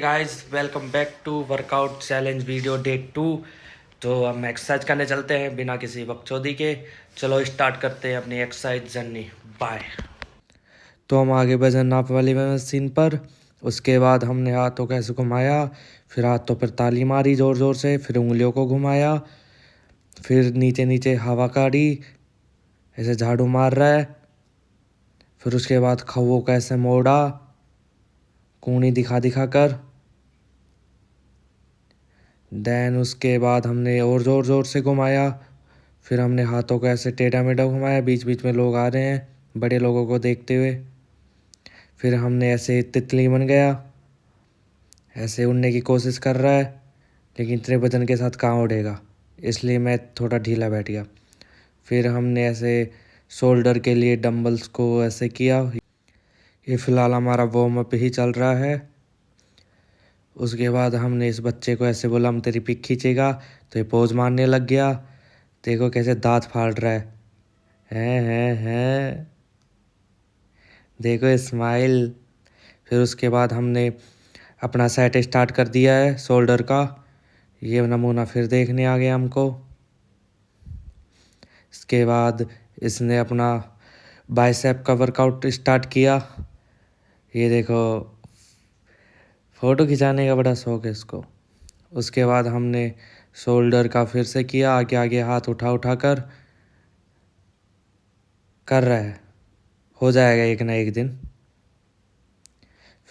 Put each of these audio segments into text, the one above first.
Guys welcome back to workout challenge video day 2। तो हम exercise करने चलते हैं बिना किसी बकचोदी के। चलो स्टार्ट करते हैं अपनी एक्सरसाइज जर्नी। बाय। तो हम आगे वजन नाप वाली मशीन पर। उसके बाद हमने हाथों को ऐसे घुमाया, फिर हाथों पर ताली मारी ज़ोर ज़ोर से, फिर उंगलियों को घुमाया, फिर नीचे नीचे हवा काढ़ी, ऐसे झाड़ू मार रहा है। फिर उसके बाद खवों को ऐसे मोड़ा, कूनी दिखा दिखा कर। देन उसके बाद हमने और ज़ोर ज़ोर से घुमाया। फिर हमने हाथों को ऐसे टेढ़ा मेढ़ा घुमाया, बीच बीच में लोग आ रहे हैं बड़े लोगों को देखते हुए। फिर हमने ऐसे तितली बन गया, ऐसे उड़ने की कोशिश कर रहा है, लेकिन इतने वजन के साथ कहाँ उड़ेगा, इसलिए मैं थोड़ा ढीला बैठ गया। फिर हमने ऐसे शोल्डर के लिए डंबल्स को ऐसे किया। ये फ़िलहाल हमारा वार्म अप ही चल रहा है। उसके बाद हमने इस बच्चे को ऐसे बोला हम तेरी पिक खींचेगा, तो ये पोज मारने लग गया। देखो कैसे दांत फाड़ रहा है। देखो स्माइल। फिर उसके बाद हमने अपना सेट स्टार्ट कर दिया है शोल्डर का। ये नमूना फिर देखने आ गया हमको। इसके बाद इसने अपना बाइसेप का वर्कआउट स्टार्ट किया। ये देखो, फ़ोटो खिंचाने का बड़ा शौक है इसको। उसके बाद हमने शोल्डर का फिर से किया, आगे आगे हाथ उठा उठा कर रहा है, हो जाएगा एक ना एक दिन।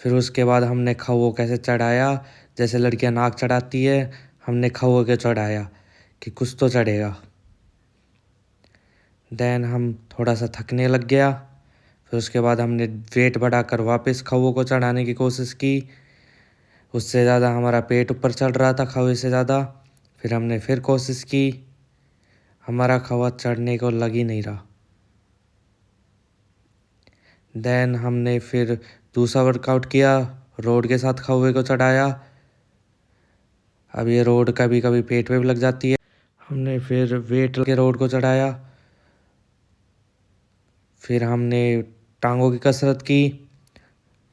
फिर उसके बाद हमने खवों कैसे चढ़ाया, जैसे लड़कियां नाक चढ़ाती है, हमने खवों के चढ़ाया कि कुछ तो चढ़ेगा। देन हम थोड़ा सा थकने लग गया। फिर उसके बाद हमने वेट बढ़ाकर वापस खवों को चढ़ाने की कोशिश की। उससे ज़्यादा हमारा पेट ऊपर चढ़ रहा था खवे से ज़्यादा। फिर हमने फिर कोशिश की, हमारा खवा चढ़ने को लग ही नहीं रहा। देन हमने फिर दूसरा वर्कआउट किया, रोड के साथ खवे को चढ़ाया। अब ये रोड कभी कभी पेट पे भी लग जाती है। हमने फिर वेट के रोड को चढ़ाया। फिर हमने टांगों की कसरत की,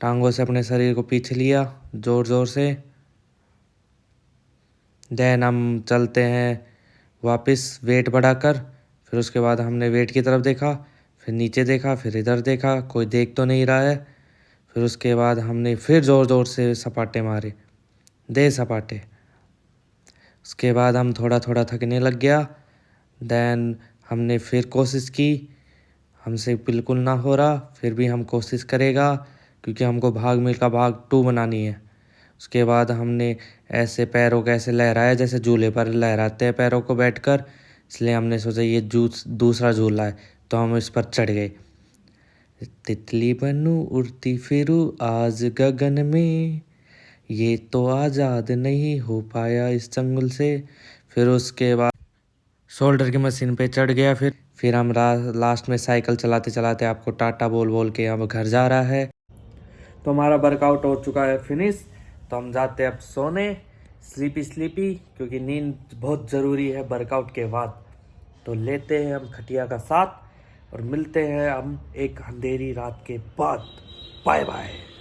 टांगों से अपने शरीर को पीछे लिया ज़ोर ज़ोर से। देन हम चलते हैं वापस वेट बढ़ाकर। फिर उसके बाद हमने वेट की तरफ देखा, फिर नीचे देखा, फिर इधर देखा, कोई देख तो नहीं रहा है। फिर उसके बाद हमने फिर ज़ोर ज़ोर से सपाटे मारे, दे सपाटे। उसके बाद हम थोड़ा थोड़ा थकने लग गया। देन हमने फिर कोशिश की, हमसे बिल्कुल ना हो रहा, फिर भी हम कोशिश करेगा क्योंकि हमको भाग मिल्खा भाग 2 बनानी है। उसके बाद हमने ऐसे पैरों को ऐसे लहराया जैसे झूले पर लहराते हैं पैरों को बैठकर, इसलिए हमने सोचा ये दूसरा झूला है, तो हम इस पर चढ़ गए। तितली बनूं उड़ती फिरूं आज गगन में, ये तो आज़ाद नहीं हो पाया इस चंगुल से। फिर उसके बाद शोल्डर की मशीन पे चढ़ गया। फिर हम लास्ट में साइकिल चलाते चलाते आपको टाटा बोल बोल के अब घर जा रहा है। तो हमारा वर्कआउट हो चुका है फिनिश। तो हम जाते हैं अब सोने, स्लीपी स्लीपी, क्योंकि नींद बहुत ज़रूरी है वर्कआउट के बाद। तो लेते हैं हम खटिया का साथ और मिलते हैं हम एक अंधेरी रात के बाद। Bye bye.